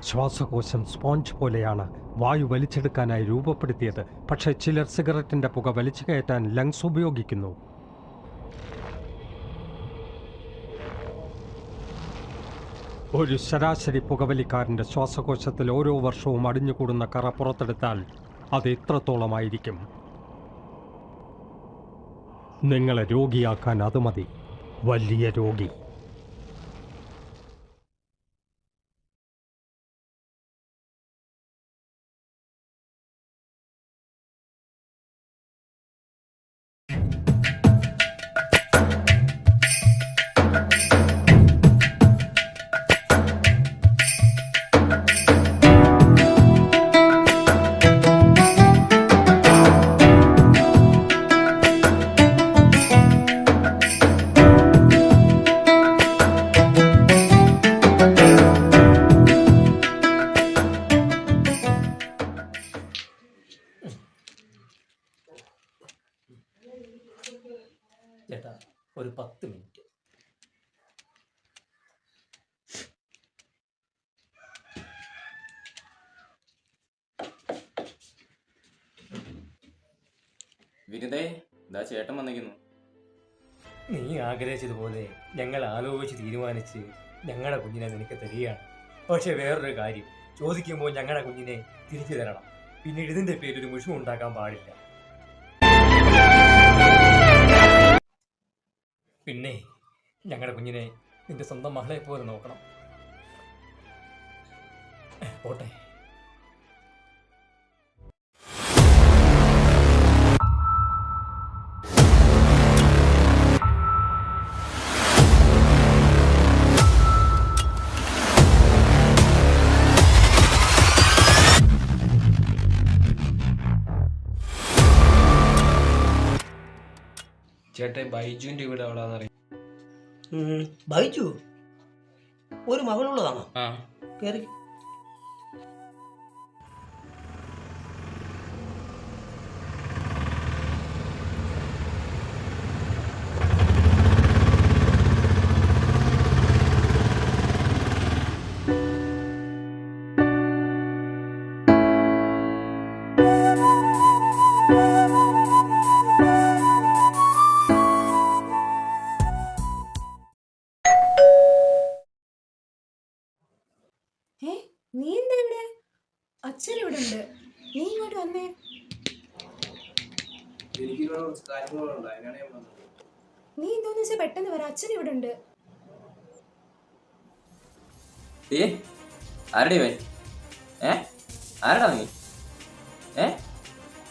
ശ്വാസകോശം സ്പോഞ്ച് പോലെയാണ്. വായു വലിച്ചെടുക്കാനായി രൂപപ്പെടുത്തിയത്. പക്ഷേ ചിലർ സിഗരറ്റിന്റെ പുക വലിച്ചു കയറ്റാൻ ലങ്സ് ഉപയോഗിക്കുന്നു. ഒരു ശരാശരി പുകവലിക്കാരൻ്റെ ശ്വാസകോശത്തിൽ ഓരോ വർഷവും അടിഞ്ഞുകൂടുന്ന കറ പുറത്തെടുത്താൽ അത് എത്രത്തോളമായിരിക്കും? നിങ്ങളെ രോഗിയാക്കാൻ അത് മതി. വലിയ രോഗി. ചേട്ടാ ഒരു 10 മിനിറ്റ്. വിരുദേ, ഇതാ ചേട്ടൻ വന്നിരിക്കുന്നു. നീ ആഗ്രഹിച്ചതുപോലെ ഞങ്ങൾ ആലോചിച്ച് തീരുമാനിച്ച് ഞങ്ങളുടെ കുഞ്ഞിനെ നിനക്ക് തരികയാണ്. പക്ഷെ വേറൊരു കാര്യം, ചോദിക്കുമ്പോൾ ഞങ്ങളുടെ കുഞ്ഞിനെ തിരിച്ചു തരണം. പിന്നീട് ഇതിന്റെ പേരൊരു മുഷിവ് ഉണ്ടാക്കാൻ പാടില്ല. പിന്നെ ഞങ്ങളുടെ കുഞ്ഞിനെ നിന്റെ സ്വന്തം മകളെ പോലെ നോക്കണം. പോട്ടെ. ചേട്ടൻ ബൈജുവിന്റെ വീട് എവിടാന്നറിയാം? ബൈജു ഒരു മകളുള്ളതാണോ? ആ, കേറി. നീ എന്താ ഇവിടെ? അച്ഛൻ ഇവിടെ ഉണ്ട്. നീ ഇങ്ങോട്ട് വന്നേ. നീ എന്തോന്ന് വെച്ചാൽ പെട്ടെന്ന് വരാം. അച്ഛൻ ഇവിടെ ഉണ്ട്. ആരടി വേ? ആരടാ നീ?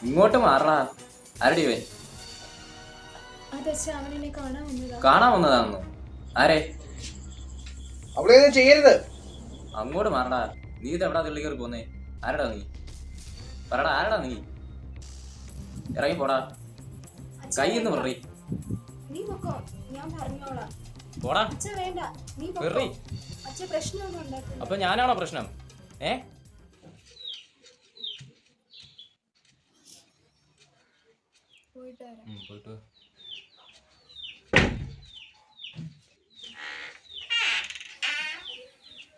ഇങ്ങോട്ട് മാറടാ. ആരടി വേ? അതച്ഛ അവനെ കാണാൻ വന്നതാ. കാണാൻ വന്നതാണെന്നോ? ആരെ? അവിടെ ചെയ്യരുത്. അങ്ങോട്ട് മാറടാ. നീ ഇത് എവിടാ തുള്ളി കയറി പോന്നേ? ആരടാ നീ? പറടാ, ആരടാ നീ? ഇറങ്ങി പോടാ. കൈന്ന് പററി. നീ പൊക്കോ, ഞാൻ പറഞ്ഞോളാം. പോടാ. അച്ഛ വേണ്ട, നീ പൊക്കോ. വെറി. അച്ഛ പ്രശ്നമൊന്നും ഉണ്ടാക്കില്ല. അപ്പൊ ഞാനാണോ പ്രശ്നം? പോയിട്ട് വരാം. പോയിട്ട്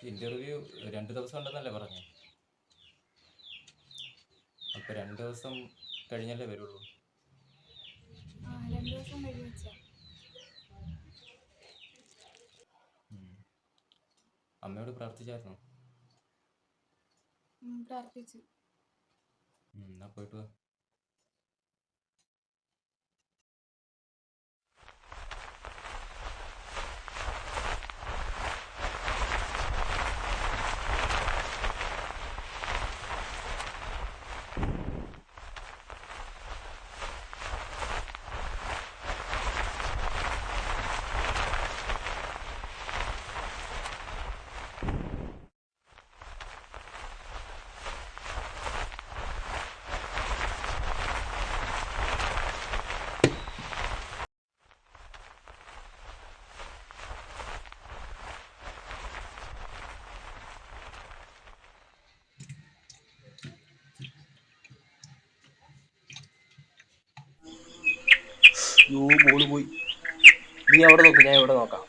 ഇന്റർവ്യൂ 2 ദിവസം ഉണ്ടെന്നല്ലേ പറഞ്ഞു? അപ്പൊ 2 ദിവസം കഴിഞ്ഞല്ലേ വരുള്ളൂ? 2 ദിവസം കഴിഞ്ഞ് വെച്ചാ. അമ്മയോട് പ്രാർത്ഥിച്ചായിരുന്നോ? പ്രാർത്ഥിച്ചു. എന്നാ പോയിട്ട് വാ. ബോള് പോയി. നീ അവിടെ നോക്ക്, ഞാൻ ഇവിടെ നോക്കാം.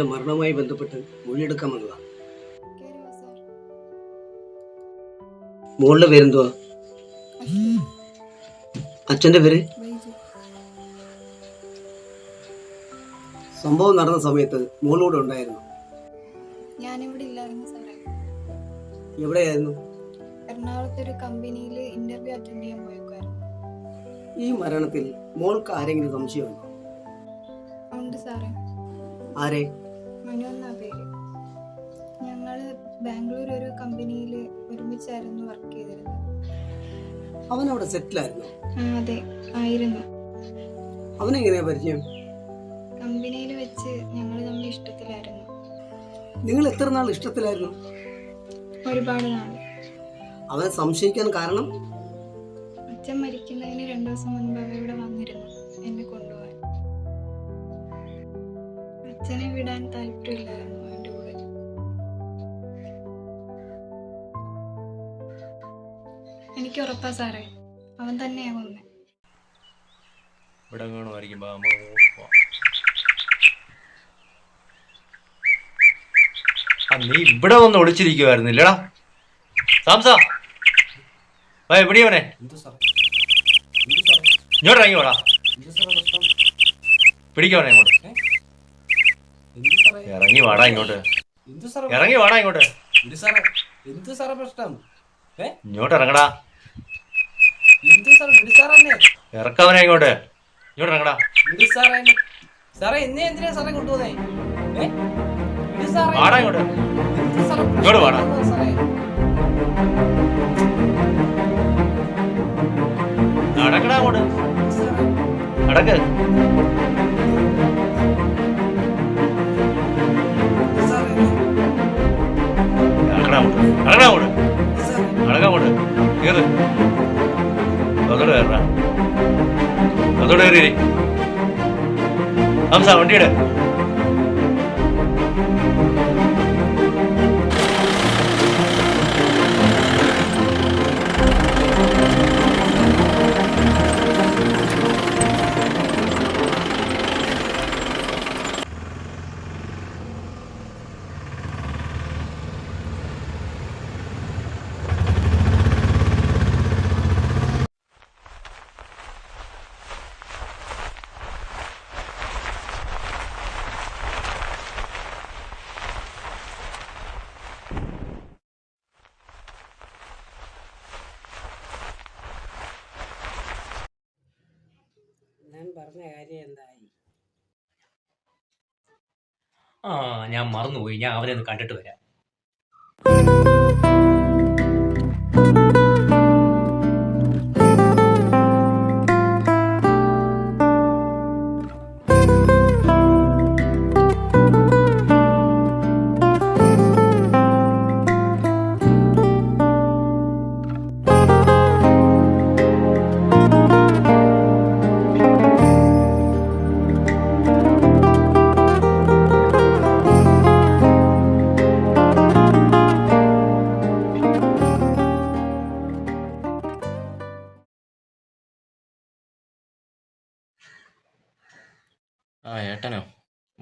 അച്ഛന്റെ മരണവുമായി ബന്ധപ്പെട്ട് മൊഴിയെടുക്കാൻ വന്നതാ. മോളുടെ പേരെന്തുവാ? അച്ഛന്റെ പേര്? സംഭവം നടന്ന സമയത്ത് മോളൂടെ ഉണ്ടായിരുന്നു? ഞാനിവിടെ ഇല്ലായിരുന്നു സാറേ. എവിടെയായിരുന്നു? എറണാകുളത്ത് ഒരു കമ്പനിയിൽ ഇന്റർവ്യൂ അറ്റൻഡ് ചെയ്യാൻ പോയേക്കുമായിരുന്നു. ഈ മരണത്തിൽ മോൾക്ക് ആരെങ്കിലും സംശയമുണ്ടോ? ഉണ്ട് സാറേ. ആരെ? മനു എന്നാ പേര്. ഞങ്ങള് ബാംഗ്ലൂർ ഒരു കമ്പനിയിൽ ഒരുമിച്ചായിരുന്നു വർക്ക് ചെയ്തിരുന്നത്. അവൻ അവിടെ സെറ്റിലായിരുന്നു? അതെ, ആയിരുന്നു. അവനെങ്ങനെയാ പരിചയം? കമ്പനിയിൽ വെച്ച് ഞങ്ങൾ തമ്മിൽ ഇഷ്ടത്തിലായിരുന്നു. നിങ്ങൾ എത്ര നാൾ ഇഷ്ടത്തിലായിരുന്നു? ഒരുപാട് നാൾ. അവനെ സംശയിക്കാൻ കാരണം? അച്ഛൻ മരിക്കുന്നതിന് 2 ദിവസം മുൻപ് അവ ഇവിടെ വന്നിരുന്നു എന്നെ കൊണ്ടുപോകാൻ. അച്ഛനെ വിടാൻ താല്പര്യമില്ലായിരുന്നു അവൻ്റെ കൂടെ. എനിക്ക് ഉറപ്പാ സാറേ, അവൻ തന്നെയാ കൊന്നെ. ഇവിടെ കാണുമായിരിക്കും. നീ ഇവിടെ വന്ന് ഒളിച്ചിരിക്കുവായിരുന്നില്ലടാ സാംസാ? എവിടെയോനെ? ഇങ്ങോട്ട് ഇറങ്ങി വേടാ, പിടിക്കവനെ ഇങ്ങോട്ട്. ഇറങ്ങി വാടാ ഇങ്ങോട്ട്, ഇറങ്ങി വാടാ ഇങ്ങോട്ട്. ഇങ്ങോട്ട് ഇറങ്ങടാ, ഇറക്കവനെ ഇങ്ങോട്ട്. ഇങ്ങോട്ട് ഇറങ്ങടാ. വാടാ ഇങ്ങോട്ട്, ഇങ്ങോട്ട് വാടാ. നടക്കടാ അങ്ങോട്ട്, നടക്ക്. നടക്കടാ അങ്ങോട്ട്, നടക്കടാ അങ്ങോട്ട്, നടക്കാൻ അങ്ങോട്ട്. കേറ്, അതോടെ കയറാ, അതോടെ കയറി. ഹംസ വണ്ടിയുടെ പറഞ്ഞ കാര്യം എന്തായി? ഞാൻ മറന്നുപോയി. ഞാൻ അവനെ ഒന്ന് കണ്ടിട്ട് വരാം. ഏട്ടനോ?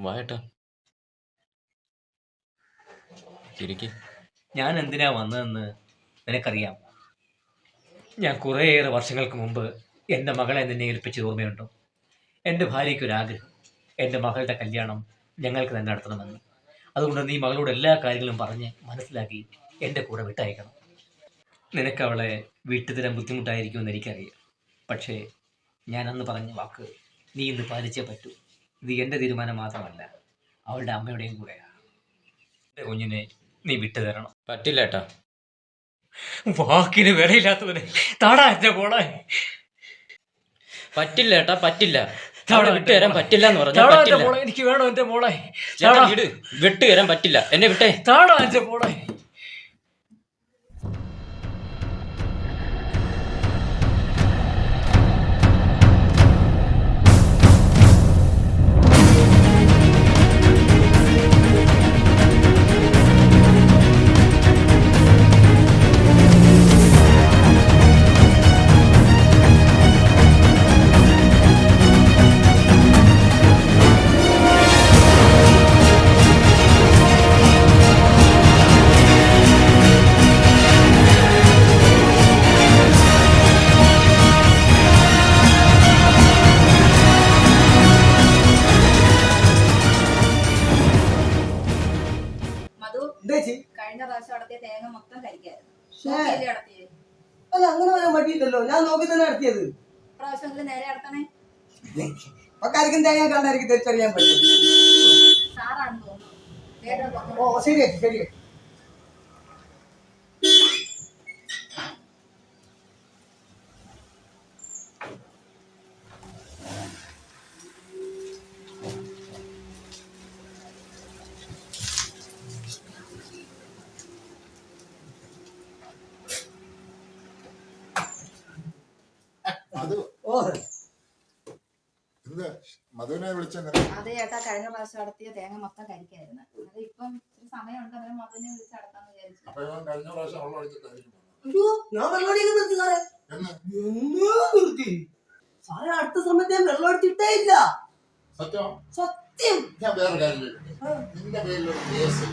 വാ ഏട്ടാ, ശരിക്ക് ഞാൻ എന്തിനാ വന്നതെന്ന് നിനക്കറിയാം. ഞാൻ കുറേയേറെ വർഷങ്ങൾക്ക് മുമ്പ് എൻ്റെ മകളെ നിന്നെ ഏൽപ്പിച്ചത് ഓർമ്മയുണ്ടോ? എൻ്റെ ഭാര്യയ്ക്കൊരാഗ്രഹം, എൻ്റെ മകളുടെ കല്യാണം ഞങ്ങൾക്ക് തന്നെ നടത്തണമെന്ന്. അതുകൊണ്ട് നീ മകളോട് എല്ലാ കാര്യങ്ങളും പറഞ്ഞ് മനസ്സിലാക്കി എൻ്റെ കൂടെ വിട്ടയക്കണം. നിനക്ക് അവളെ വീട്ടിൽ തരാൻ ബുദ്ധിമുട്ടായിരിക്കുമെന്ന് എനിക്കറിയാം. പക്ഷേ ഞാൻ അന്ന് പറഞ്ഞ വാക്ക് നീ ഇന്ന് പാലിച്ചേ പറ്റൂ. ഇത് എൻ്റെ തീരുമാനം മാത്രമല്ല, അവളുടെ അമ്മയുടെയും കൂടെയാണ്. എൻ്റെ കുഞ്ഞിനെ നീ വിട്ടു തരണം. പറ്റില്ല ഏട്ടാ. വാക്കിന് വിലയില്ലാത്തവനെ താടാ എൻ്റെ മോളെ. പറ്റില്ല ഏട്ടാ, പറ്റില്ല. വിട്ടു തരാൻ പറ്റില്ല എന്ന് പറഞ്ഞാൽ പറ്റില്ല. എനിക്ക് വേണം എൻ്റെ മോളെ. വിട്ടു തരാൻ പറ്റില്ല, എന്നെ വിട്ടേ. താടാ എൻ്റെ മോളെ. കഴിഞ്ഞ പ്രാവശ്യം നടത്തിയ തേങ്ങ മൊത്തം കരിക്കായിരുന്നു. ശ്ശേ. നോക്കിയല്ലേ നടത്തിയത്? അല്ല അങ്ങനെ വരാൻ പറ്റിയില്ലല്ലോ, ഞാൻ നോക്കി തന്നെ നടത്തിയത്. പ്രാവശ്യമെങ്കിലും നേരെ നടത്തണേ. ആർക്കും തേങ്ങ കണ്ടായിരിക്കും തിരിച്ചറിയാൻ പറ്റും. സാറാണെന്ന് തോന്നുന്നു. വേറെ ഓ ശരി ശരി. അത് ഓ എന്ത് മധുവിനെ വിളിച്ചെന്താ? അതെ ചേട്ടാ, കഴിഞ്ഞ പ്രാവശ്യം നടത്തിയ തേങ്ങ മൊത്തം കരിക്കായിരുന്നു. അത് ഇപ്പം ഇച്ചിരി സമയമുണ്ട്, അവരെ മകനെ വിളിച്ച് നടത്താന്ന് വിചാരിച്ചു. അപ്പൊ ഇവൻ കഴിഞ്ഞ പ്രാവശ്യം അവളെ വിളിച്ചിട്ടായിരിക്കും അയ്യോ, ഞാൻ വെള്ളം അടിക്കാൻ നിർത്തി സാറേ. എന്ന് എന്നാ നിർത്തി സാറേ? അടുത്ത സമയത്ത് ഞാൻ വെള്ളം അടിച്ചിട്ടേ ഇല്ല. സത്യം. സത്യം. ഞാൻ വേറെ കാര്യം ചോദിക്കട്ടെ? നിന്റെ പേരിലൊരു കേസ്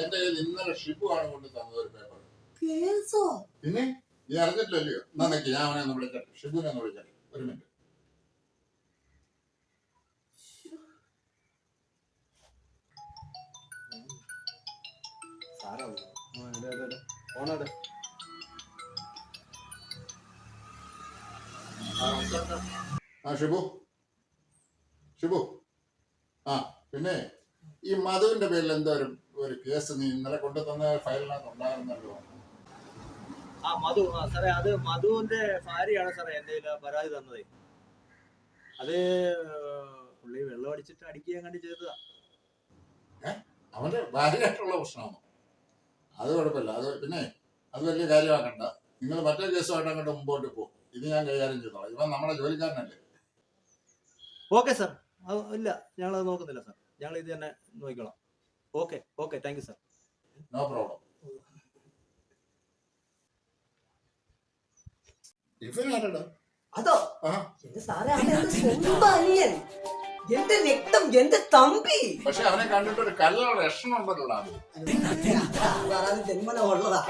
എന്റെ കയ്യിൽ ഇന്നലെ ഷിബു ആണ് കൊണ്ട് തന്നത് ഒരു പേപ്പർ. കേസോ? പിന്നെ നീ അറിഞ്ഞിട്ടില്ലല്ലോ? എന്നാ നിക്ക്, ഞാൻ അവനെ ഒന്ന് വിളിക്കട്ടെ, ഷിബുനെ ഒന്ന് വിളിക്കട്ടെ. ഒരു മിനിറ്റ്. ആ ഷിബു, ഷിബു. ആ പിന്നെ ഈ മധുവിന്റെ പേരിൽ എന്തോ ഒരു കേസ് നീ ഇന്നലെ കൊണ്ടു തന്ന ഫയലിനകത്ത് ഉണ്ടായിരുന്നല്ലോ. ആ മധു, ആ സാറേ, അത് മധുവിന്റെ ഭാര്യയാണ് സാറേ എന്റെ പരാതി തന്നത്. അത് പുള്ളി വെള്ളം അടിച്ചിട്ട് അടിക്കുകയും കണ്ടി ചെയ്തതാ. അവന്റെ ഭാര്യയായിട്ടുള്ള പ്രശ്നമാണ്. അത് കുഴപ്പമില്ല. അത് പിന്നെ അത് വലിയ കാര്യമാക്കണ്ട. നിങ്ങൾ മറ്റേ കേസുമായിട്ട് അങ്ങോട്ട് മുമ്പോട്ട് പോകും. ഇത് ഞാൻ കൈകാര്യം ചെയ്തോളാം. ഇവൻ നമ്മുടെ ജോലിക്കാരനല്ലേ. Okay sir. ഇല്ല, ഞങ്ങളത് നോക്കുന്നില്ല സാർ. ഞങ്ങൾ ഇത് തന്നെ നോക്കിക്കോളാം. Okay okay, thank you sir. No problem. ഇവനാരടാ? അതോ ആ എന്റെ സാറേ, അവൻ എന്റെ സ്വന്തം അനിയൻ, എന്റെ രക്തം, എന്റെ തമ്പി. പക്ഷെ അവനെ കണ്ടിട്ട് ഒരു കല്ലുള്ള ലക്ഷണം ഉണ്ടല്ലോ. ജന്മന ഉള്ളതാ,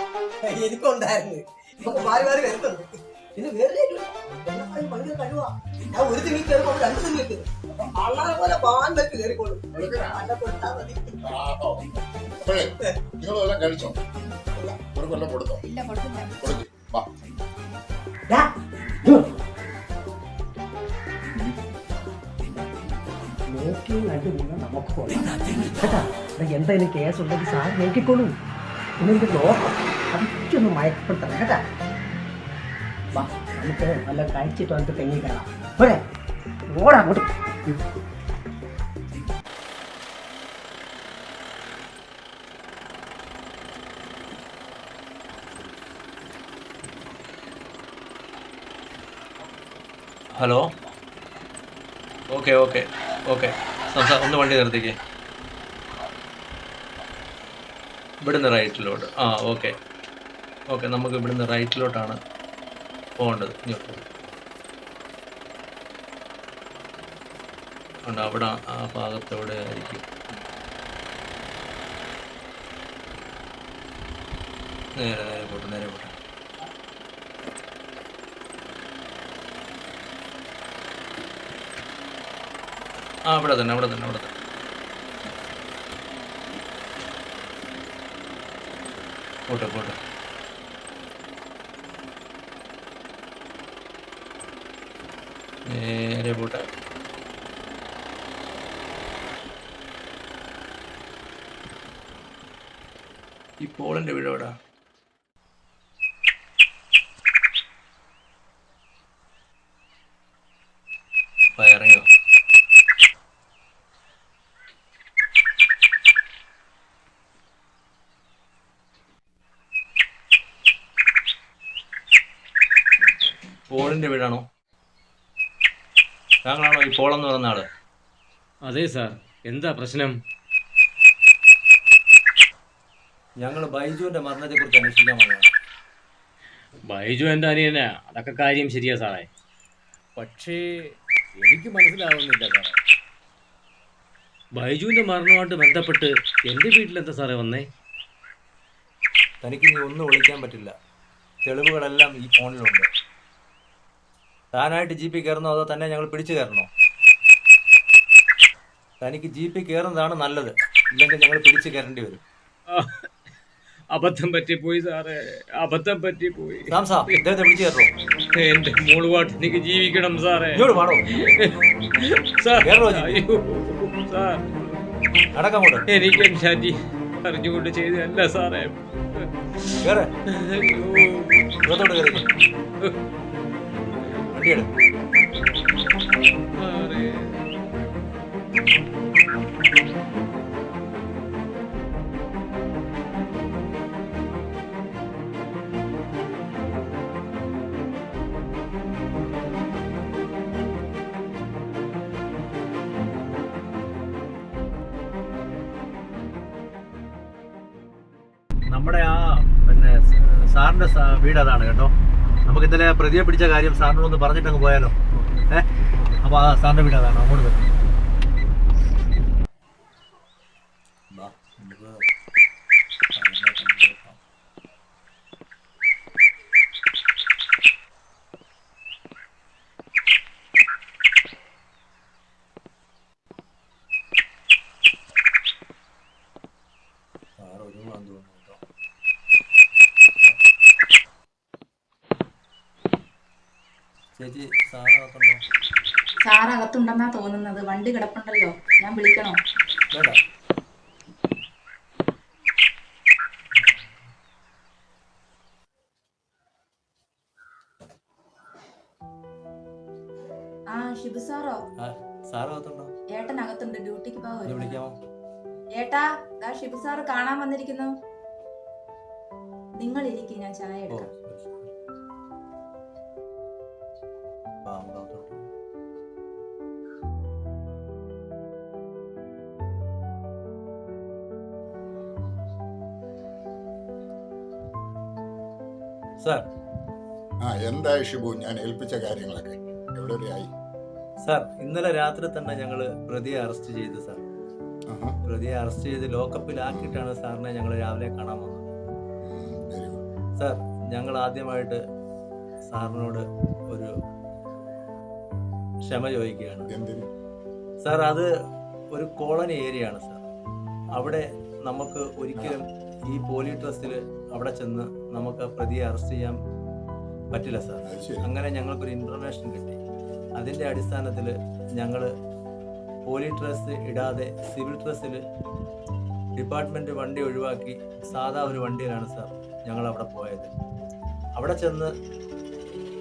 എനിക്കുണ്ടായിരുന്നു. ഇപ്പൊ മാറി മാറി വരുന്നുണ്ട്. പിന്നെ വേറെ ഭയങ്കര കഴിവാ. ഞാൻ ഒരു തിങ്ങി കയറുമ്പോ രണ്ട് തിങ്ങി കയറും. വളരെ പോലെ പാൻ വെച്ച് കയറിക്കോളും. നല്ല കൊടുത്താൽ മതി. അപ്പോഴേ നിങ്ങൾ വല്ലതും കഴിച്ചോ? ഒരു കൊല്ലം കൊടുത്തോ? ഇല്ല, കൊടുത്തില്ല. കൊടുക്ക്. വാ. നോക്കിയും കണ്ടു നിന്ന് നമുക്ക് പോകാം കേട്ടാ. എന്തായാലും കേസ് ഉണ്ടെങ്കിൽ സാർ നോക്കിക്കോളൂ. പിന്നെ നോക്കാം, അതൊക്കെ മയക്കപ്പെടുത്തണം കേട്ടാ. വാ, നമുക്ക് നല്ല കഴിച്ചിട്ട് വന്നിട്ട് തെങ്ങി കയറാം. പോരെ, ഓടാ അങ്ങോട്ട്. Hello, okay okay okay. ഒന്ന് വണ്ടി നിർത്തിക്കേ. ഇവിടുന്ന് റൈറ്റിലോട്ട്. ആ ഓക്കെ ഓക്കെ, നമുക്ക് ഇവിടുന്ന് റൈറ്റിലോട്ടാണ് പോകേണ്ടത്. ഉണ്ട് അവിടെ, ആ ഭാഗത്തോടെ ആയിരിക്കും. നേരെ നേരെ പോട്ടെ, നേരെ പോട്ടെ. ആ അവിടെ തന്നെ, അവിടെ തന്നെ, അവിടെ തന്നെ. പോട്ടെ പോട്ടെ. നേരെ പോട്ടെ. ഈ പോളിന്റെ വീട് എവിടാ? ഇറങ്ങിയോ? പോളിന്റെ വീടാണോ? താങ്കളാണോ ഈ പോളെന്ന് പറയുന്ന ആള്? അതെ സാർ. എന്താ പ്രശ്നം? ഞങ്ങൾ ബൈജുവിന്റെ മരണത്തെ കുറിച്ച് അന്വേഷിക്കാൻ വന്നതാണ്. ബൈജു എൻ്റെ അനിയനാ, അതൊക്കെ കാര്യം ശരിയാ സാറേ. പക്ഷേ എനിക്ക് മനസ്സിലാവുന്നില്ല സാറേ. ബൈജുവിൻ്റെ മരണവുമായിട്ട് ബന്ധപ്പെട്ട് എൻ്റെ വീട്ടിലെന്താ സാറേ വന്നേ? തനിക്ക് ഇനി ഒന്നും വിളിക്കാൻ പറ്റില്ല. തെളിവുകളെല്ലാം ഈ ഫോണിലുണ്ട്. താനായിട്ട് ജീപ്പിൽ കയറുന്നോ അതോ തന്നെ ഞങ്ങൾ പിടിച്ചു കയറണോ? തനിക്ക് ജീപ്പിൽ കയറുന്നതാണ് നല്ലത്, ഇല്ലെങ്കിൽ ഞങ്ങൾ പിടിച്ചു കയറേണ്ടി വരും. അബദ്ധം പറ്റിപ്പോയി സാറേ, അബദ്ധം പറ്റിപ്പോയി. സാംസാ ഇദ്ദേഹത്തെ വിളിച്ചു കയറോ. എന്റെ മോളുമായിട്ട് എനിക്ക് ജീവിക്കണം സാറേ. ഇങ്ങോട്ട് പാടോ. സാർ, കേറോ നീ. അയ്യോ സാർ, നടക്കാമോട്ട് എനിക്ക് എന്റെ അരി അറിഞ്ഞുകൊണ്ട് ചെയ്തതല്ല സാറേ. കേറ്. അയ്യോ ഇങ്ങോട്ടോട്ട് കയറി. വണ്ടിയെടു. സാറേ. നമ്മുടെ ആ പിന്നെ സാറിന്റെ വീട് അതാണ് കേട്ടോ. നമുക്ക് ഇന്നലെ പ്രതിയെ പിടിച്ച കാര്യം സാറിനോടൊന്ന് പറഞ്ഞിട്ട് അങ്ങ് പോയാലോ. അപ്പൊ ആ സാറിന്റെ വീട് അതാണ്, അങ്ങോട്ട് വരും. ചേച്ചി സാറിനകത്തുണ്ടോ? സാറ് അകത്തുണ്ടെന്നാ തോന്നുന്നത്. വണ്ടി കിടപ്പുണ്ടല്ലോ, ഞാൻ വിളിക്കണോ? വേണ്ട. ആ ഷിബു സാറോ? സാറിനകത്തുണ്ടോ? ഏട്ടൻ അകത്തുണ്ട്, ഡ്യൂട്ടിക്ക് ഒന്ന് പോകാൻ. വിളിക്കാമോ? ഏട്ടാ, ദാ ഷിബു സാറ് കാണാൻ വന്നിരിക്കുന്നു. നിങ്ങൾ ഇരിക്കും, ഞാൻ ചായ ഓ എടുക്കാം. സാർ. എന്തായി ഷിബു, ഞാൻ ഏൽപ്പിച്ച കാര്യങ്ങളൊക്കെ എവിടെ വരെയായി? സാർ, ഇന്നലെ രാത്രി തന്നെ ഞങ്ങൾ പ്രതിയെ അറസ്റ്റ് ചെയ്തു സാർ. പ്രതിയെ അറസ്റ്റ് ചെയ്ത് ലോക്കപ്പിലാക്കിയിട്ടാണ് സാറിനെ ഞങ്ങൾ രാവിലെ കാണാൻ വന്നത്. സാർ, ഞങ്ങൾ ആദ്യമായിട്ട് സാറിനോട് ഒരു ക്ഷമ ചോദിക്കുകയാണ്. സാർ, അത് ഒരു കോളനി ഏരിയ ആണ് സാർ. അവിടെ നമുക്ക് ഒരിക്കലും ഈ പോലീസ് ഡ്രസ്സിൽ അവിടെ ചെന്ന് നമുക്ക് പ്രതിയെ അറസ്റ്റ് ചെയ്യാൻ പറ്റില്ല സാർ. അങ്ങനെ ഞങ്ങൾക്കൊരു ഇൻഫർമേഷൻ കിട്ടി. അതിൻ്റെ അടിസ്ഥാനത്തിൽ ഞങ്ങൾ പോലീസ് ഡ്രസ്സ് ഇടാതെ സിവിൽ ഡ്രസ്സിൽ ഡിപ്പാർട്ട്മെൻറ്റ് വണ്ടി ഒഴിവാക്കി സാധാ ഒരു വണ്ടിയിലാണ് സാർ ഞങ്ങൾ അവിടെ പോയത്. അവിടെ ചെന്ന്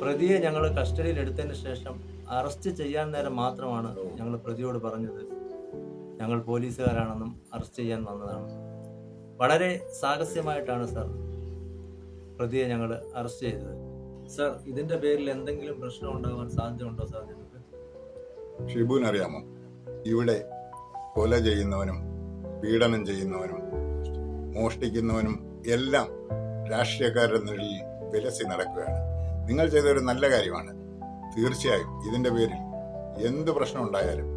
പ്രതിയെ ഞങ്ങൾ കസ്റ്റഡിയിൽ എടുത്തതിന് ശേഷം അറസ്റ്റ് ചെയ്യാൻ നേരം മാത്രമാണ് ഞങ്ങൾ പ്രതിയോട് പറഞ്ഞത് ഞങ്ങൾ പോലീസുകാരാണെന്നും അറസ്റ്റ് ചെയ്യാൻ വന്നതാണ്. വളരെ സാഹസ്യമായിട്ടാണ് സാർ പ്രതിയെ ഞങ്ങൾ അറസ്റ്റ് ചെയ്തത്. സാർ, ഇതിൻ്റെ പേരിൽ എന്തെങ്കിലും പ്രശ്നം ഉണ്ടാകാൻ സാധ്യതയുണ്ടോ സാർ നിങ്ങൾക്ക്? ഷിബുവിനറിയാമോ, ഇവിടെ കൊല ചെയ്യുന്നവനും പീഡനം ചെയ്യുന്നവനും മോഷ്ടിക്കുന്നവനും എല്ലാം രാഷ്ട്രീയക്കാരുടെ നിഴലിൽ വിലസി നടക്കുകയാണ്. നിങ്ങൾ ചെയ്തൊരു നല്ല കാര്യമാണ്. തീർച്ചയായും ഇതിൻ്റെ പേരിൽ എന്ത് പ്രശ്നം ഉണ്ടായാലും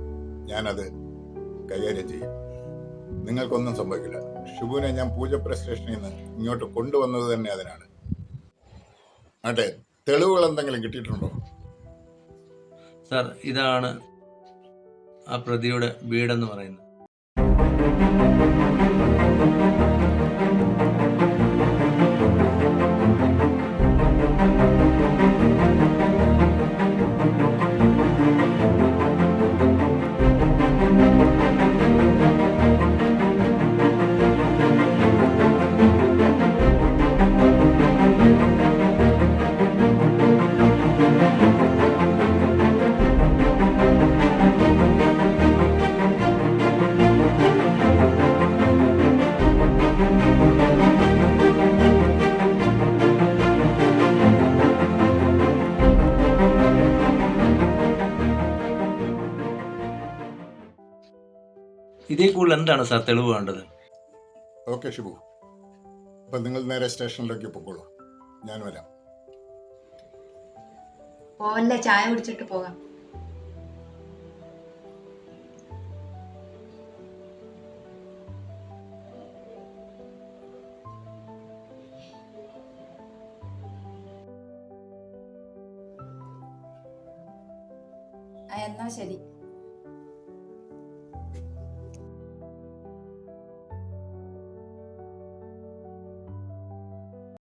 ഞാനത് കൈകാര്യം ചെയ്യും. നിങ്ങൾക്കൊന്നും സംഭവിക്കില്ല. ഷിബുവിനെ ഞാൻ പൂജപ്പുര സ്റ്റേഷനിൽ നിന്ന് ഇങ്ങോട്ട് കൊണ്ടുവന്നത് തന്നെ അതിനാണ്. ആട്ടെ, തെളിവുകൾ എന്തെങ്കിലും കിട്ടിയിട്ടുണ്ടോ? സാർ, ഇതാണ് ആ പ്രതിയുടെ വീടെന്ന് പറയുന്നത്. ഇതേ കൂടുതൽ എന്താണ് സാർ തെളിവ് വേണ്ടത്? ഓക്കെ ഷിബു, അപ്പം നിങ്ങൾ നേരെ സ്റ്റേഷനിലേക്ക് പൊക്കോളൂ, ഞാൻ വരാം. പോവല്ലേ, ചായ കുടിച്ചിട്ട് പോകാം. എന്നാ ശരി.